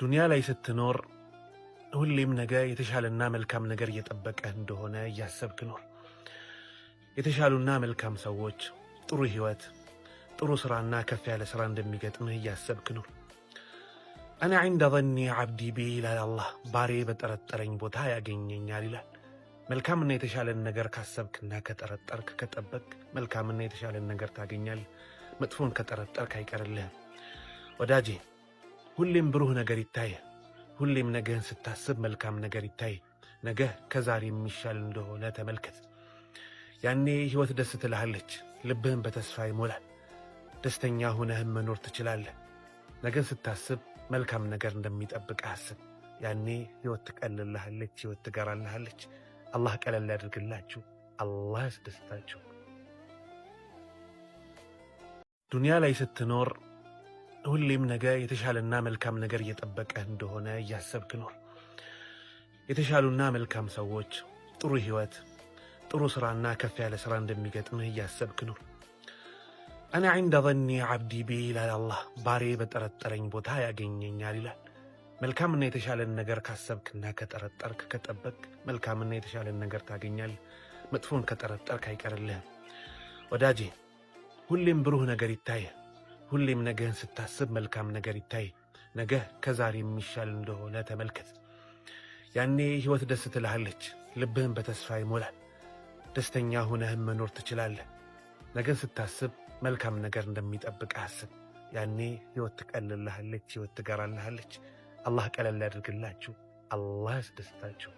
ዱንያ ላይ ስትኖር ሁሌም ነገ የተሻለና መልካም ነገር እየጠበቀህ እንደሆነ እያሰብክ ኖር። የተሻሉና መልካም ሰዎች፣ ጥሩ ህይወት፣ ጥሩ ስራና ከፍ ያለ ስራ እንደሚገጥምህ እያሰብክ ኖር። አና عند ظن عبدي بي ይላል አላህ። ባሬ በጠረጠረኝ ቦታ ያገኘኛል ይላል። መልካምና የተሻለን ነገር ካሰብክና ከጠረጠርክ ከጠበቅ መልካምና የተሻለን ነገር ታገኛለህ። መጥፎን ከጠረጠርክ አይቀርልህም። ወዳጄ ሁሌም ብሩህ ነገር ይታይ። ሁሌም ነገን ስታስብ መልካም ነገር ይታይ። ነገ ከዛሬ የሚሻል እንደሆነ ተመልከት። ያኔ ህይወት ደስ ትልሃለች፣ ልብህም በተስፋ ይሞላል። ደስተኛ ሆነህም መኖር ትችላለህ። ነገን ስታስብ መልካም ነገር እንደሚጠብቅህ አስብ። ያኔ ህይወት ትቀልልሃለች፣ ህይወት ትገራልሃለች። አላህ ቀለል ያድርግላችሁ፣ አላህ ያስደስታችሁ። ዱንያ ላይ ስትኖር ሁሌም ነገ የተሻለና መልካም ነገር እየጠበቀህ እንደሆነ እያሰብክ ኖር። የተሻሉና መልካም ሰዎች፣ ጥሩ ህይወት፣ ጥሩ ስራና ከፍ ያለ ስራ እንደሚገጥምህ እያሰብክ ኖር። አና عند ظن عبدي بي ይላል አላህ። ባሬ በጠረጠረኝ ቦታ ያገኘኛል ይላል። መልካምና የተሻለን ነገር ካሰብክና ከጠረጠርክ ከጠበቅ መልካምና የተሻለን ነገር ታገኛለህ። መጥፎን ከጠረጠርክ አይቀርልህም። ወዳጄ ሁሌም ብሩህ ነገር ይታይ። ሁሌም ነገን ስታስብ መልካም ነገር ይታይ። ነገ ከዛሬ የሚሻል እንደሆነ ተመልከት። ያኔ ህይወት ደስ ትልሃለች፣ ልብህም በተስፋ ይሞላል። ደስተኛ ሆነህም መኖር ትችላለህ። ነገን ስታስብ መልካም ነገር እንደሚጠብቅህ አስብ። ያኔ ህይወት ትቀልልሃለች፣ ህይወት ትገራልሃለች። አላህ ቀለል ያድርግላችሁ፣ አላህ ያስደስታችሁ።